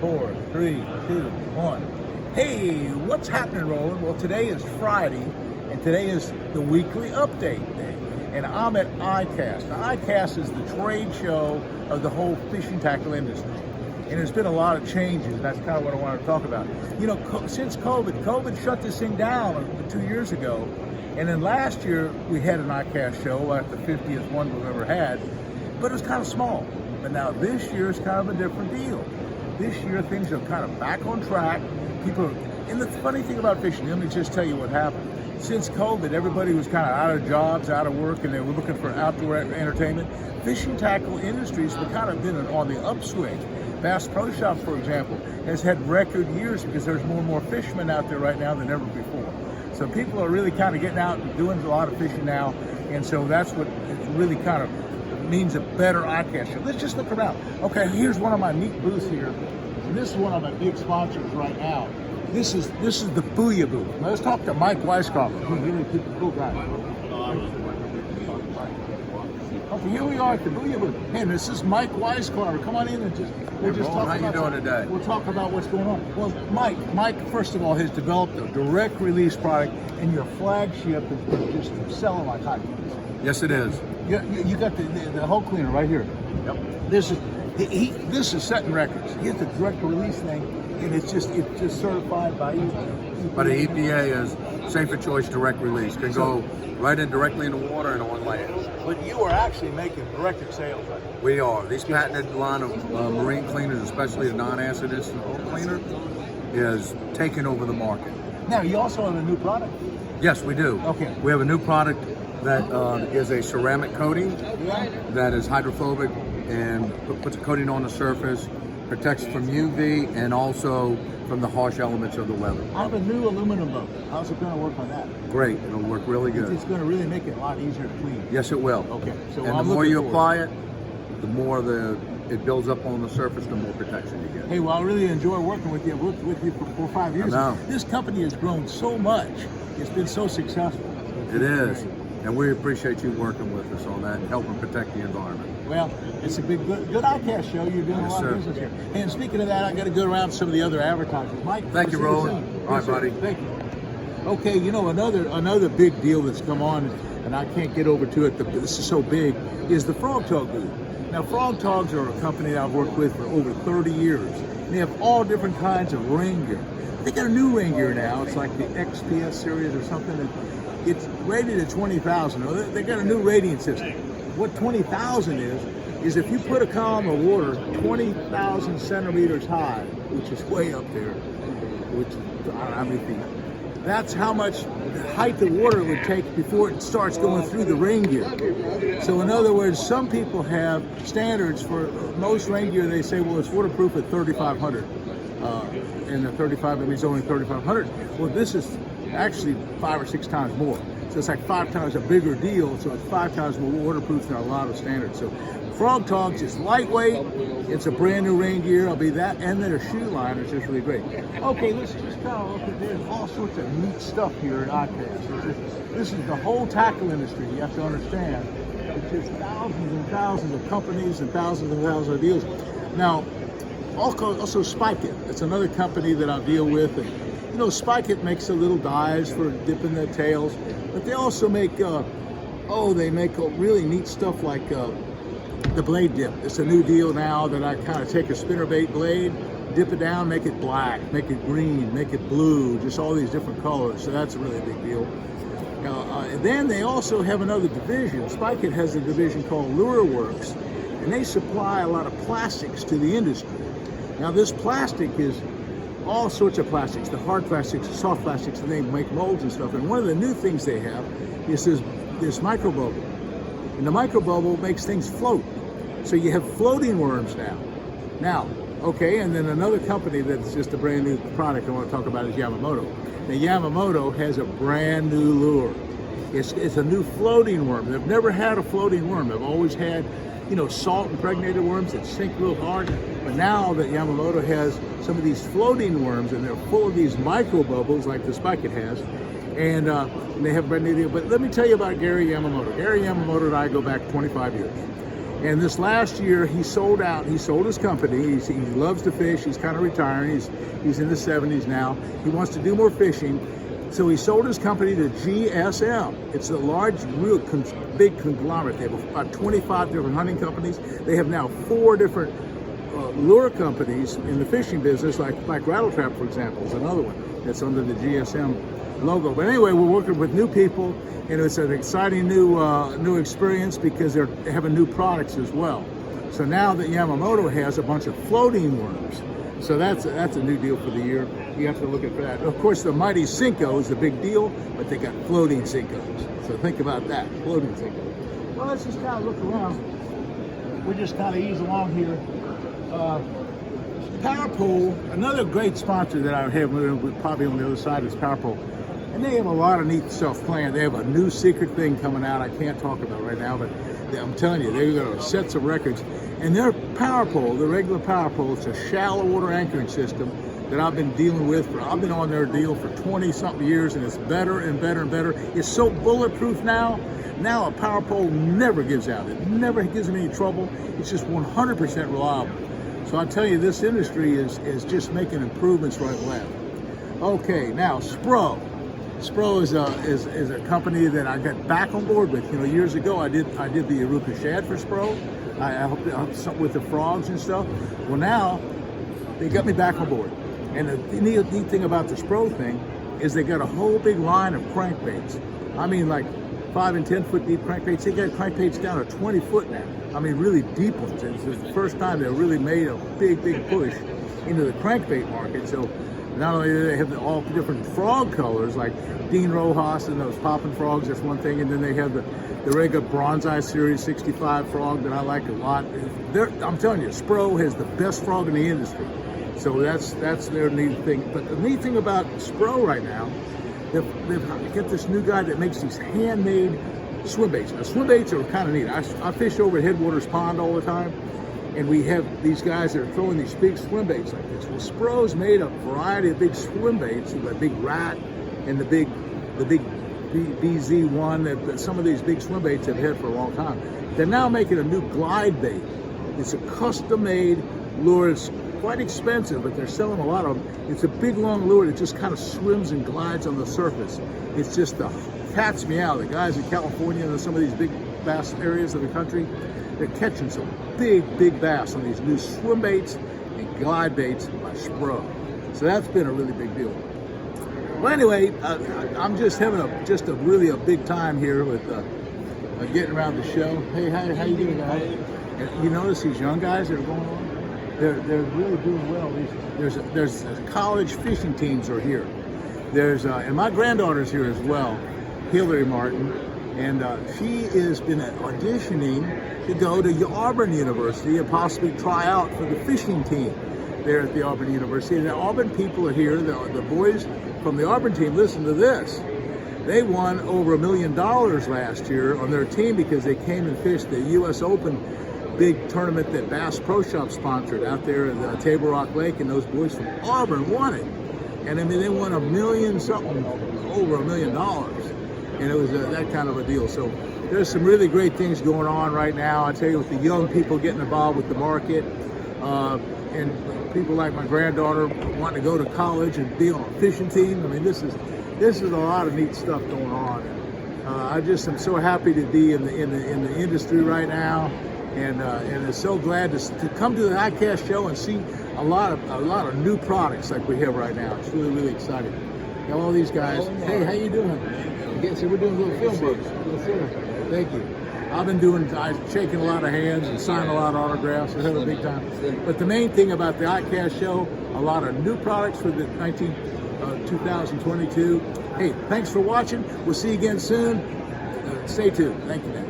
4, 3, 2, 1. Hey, what's happening, Roland? Well, today is Friday, and today is the weekly update day. And I'm at ICAST. Now, ICAST is the trade show of the whole fishing tackle industry. And there's been a lot of changes, and that's kind of what I want to talk about. You know, since COVID shut this thing down 2 years ago. And then last year, we had an ICAST show, like the 50th one we've ever had, but it was kind of small. But now this year is kind of a different deal. This year, things are kind of back on track. And the funny thing about fishing, let me just tell you what happened. Since COVID, everybody was kind of out of jobs, out of work, and they were looking for outdoor entertainment. Fishing tackle industries have kind of been on the upswing. Bass Pro Shop, for example, has had record years because there's more and more fishermen out there right now than ever before. So people are really kind of getting out and doing a lot of fishing now, and so that's what it really kind of means a better ICAST show. Let's just look around. Okay, here's one of my neat booths here, and this is one of my big sponsors right now. This is the Booyah booth. Now, let's talk to Mike Weisskopper. He's a really cool guy. Okay, here we are at the Booyah booth. Hey, this is Mike Weisskopper. Come on in and we'll just talk about. How you doing today? We'll talk about what's going on. Well, Mike, first of all, has developed a direct release product, and your flagship is just selling like hotcakes. Yes, it is. You got the hull cleaner right here. Yep. This is setting records. He has the direct release thing, and it's just certified by you. But the EPA is safer choice direct release. Can go right in directly in the water and on land. But you are actually making direct sales, right? We are. These patented line of marine cleaners, especially the non-acidus cleaner, is taking over the market. Now, you also have a new product. Yes, we do. Okay. We have a new product that is a ceramic coating that is hydrophobic and puts a coating on the surface, protects from UV and also from the harsh elements of the weather. I have a new aluminum boat. How's it going to work on that? Great. It'll work really good. It's going to really make it a lot easier to clean. Yes, it will. Okay. So and the more you apply it, the more it builds up on the surface, the more protection you get. Hey, well, I really enjoy working with you. I've worked with you for 5 years. I know. This company has grown so much. It's been so successful. It is. And we appreciate you working with us on that and helping protect the environment. Well, it's a good ICAST show. You're doing a lot of business here. And speaking of that, I got to go around to some of the other advertisers. Mike, thank you, Roland. All right, buddy. Thank you. Okay, you know, another big deal that's come on, and I can't get over to it, but this is so big, is the Frog Togg booth. Now, Frog Toggs are a company that I've worked with for over 30 years. They have all different kinds of rain gear. They got a new rain gear now. It's like the XPS series or something. It's rated at 20,000. They got a new rating system. What 20,000 is if you put a column of water 20,000 centimeters high, which is way up there, which I don't know how many feet. That's how much height the water would take before it starts going through the rain gear. So in other words, some people have standards for most rain gear. They say, well, it's waterproof at 3,500. And the 35, it means only 3,500. Well, this is actually 5 or 6 times more. So it's like 5 times a bigger deal. So it's 5 times more waterproof than a lot of standards. So Frog Toggs is lightweight. It's a brand new rain gear. I'll be that, and their shoe line is just really great. Okay, let's just kind of look at there's all sorts of neat stuff here at ICAST. This is the whole tackle industry. You have to understand. It's just thousands and thousands of companies and thousands of deals. Now, also Spike It. It's another company that I deal with. And, you know, Spike It makes the little dives for dipping the tails, but they also make, they make really neat stuff like the blade dip. It's a new deal now that I kind of take a spinnerbait blade, dip it down, make it black, make it green, make it blue, just all these different colors. So that's a really big deal. And then they also have another division. Spike It has a division called Lure Works, and they supply a lot of plastics to the industry. Now this plastic is all sorts of plastics, the hard plastics, the soft plastics, and they make molds and stuff. And one of the new things they have is this microbubble. And the microbubble makes things float. So you have floating worms now. Okay, and then another company that's just a brand new product I want to talk about is Yamamoto. Now Yamamoto has a brand new lure. It's a new floating worm. They've never had a floating worm. They've always had, you know, salt impregnated worms that sink real hard. But now that Yamamoto has some of these floating worms, and they're full of these micro bubbles like the Spike It has, and they have brand new deal. But let me tell you about Gary Yamamoto. Gary Yamamoto and I go back 25 years. And this last year, he sold out. He sold his company. He loves to fish. He's kind of retiring. He's in the 70s now. He wants to do more fishing. So he sold his company to GSM. It's a large, big conglomerate. They have about 25 different hunting companies. They have now 4 different lure companies in the fishing business, like Rattle Trap, for example, is another one that's under the GSM logo. But anyway, we're working with new people, and it's an exciting new experience because they're having new products as well. So now that Yamamoto has a bunch of floating worms, so that's a new deal for the year. You have to look at that. Of course, the mighty Cinco is a big deal, but they got floating Cincos. So think about that, floating Cinco. Well, let's just kind of look around. We just kind of ease along here. Power Pole, another great sponsor that I have, probably on the other side, is Power Pole. And they have a lot of neat stuff planned. They have a new secret thing coming out I can't talk about right now, but I'm telling you, they've got sets of records. And their Power Pole, the regular Power Pole, it's a shallow water anchoring system that I've been dealing with. I've been on their deal for 20-something years, and it's better and better and better. It's so bulletproof now. Now a Power Pole never gives out. It never gives them any trouble. It's just 100% reliable. So I tell you, this industry is just making improvements right and left. Okay, now Spro. Spro is a company that I got back on board with. You know, years ago I did the Aruka Shad for Spro. I helped some with the frogs and stuff. Well, now they got me back on board. And the neat thing about the Spro thing is they got a whole big line of crankbaits. I mean, like 5 and 10 foot deep crankbaits. They got crankbaits down to 20 foot now. I mean, really deep ones. It's the first time they really made a big push into the crankbait market. So not only do they have all different frog colors, like Dean Rojas and those popping frogs, that's one thing. And then they have the regular Bronzeye Series 65 frog that I like a lot. I'm telling you, Spro has the best frog in the industry. So that's their neat thing. But the neat thing about Spro right now, they've got this new guy that makes these handmade swim baits. Now, swim baits are kind of neat. I fish over at Headwaters Pond all the time, and we have these guys that are throwing these big swim baits like this. Well, Spro's made a variety of big swim baits, the big rat and the big BZ1 that some of these big swim baits have had for a long time. They're now making a new glide bait. It's a custom-made lure. It's quite expensive, but they're selling a lot of them. It's a big, long lure that just kind of swims and glides on the surface. It's just pats me out. The guys in California and some of these big bass areas of the country, they're catching some big bass on these new swim baits and glide baits by Spro. So that's been a really big deal. Well, anyway, I'm just having a really big time here with getting around the show. Hey, how you doing, guys? You notice these young guys that are going on? They're really doing well. There's college fishing teams are here. And my granddaughter's here as well, Hillary Martin, and she has been auditioning to go to Auburn University and possibly try out for the fishing team there at the Auburn University. And the Auburn people are here. The boys from the Auburn team, listen to this. They won over $1 million last year on their team because they came and fished the U.S. Open big tournament that Bass Pro Shop sponsored out there at the Table Rock Lake, and those boys from Auburn won it. And I mean, they won over $1 million. And it was that kind of a deal. So there's some really great things going on right now. I tell you, with the young people getting involved with the market, and people like my granddaughter wanting to go to college and be on a fishing team. I mean, this is a lot of neat stuff going on. I just am so happy to be in the industry right now, and I'm so glad to come to the ICAST show and see a lot of new products like we have right now. It's really exciting. Got all these guys. Hey, how you doing? So we're doing little film books. Thank you. I've been shaking a lot of hands and signing a lot of autographs. We're having a big time. But the main thing about the ICAST show, a lot of new products for the 2022. Hey, thanks for watching. We'll see you again soon. Stay tuned. Thank you, man.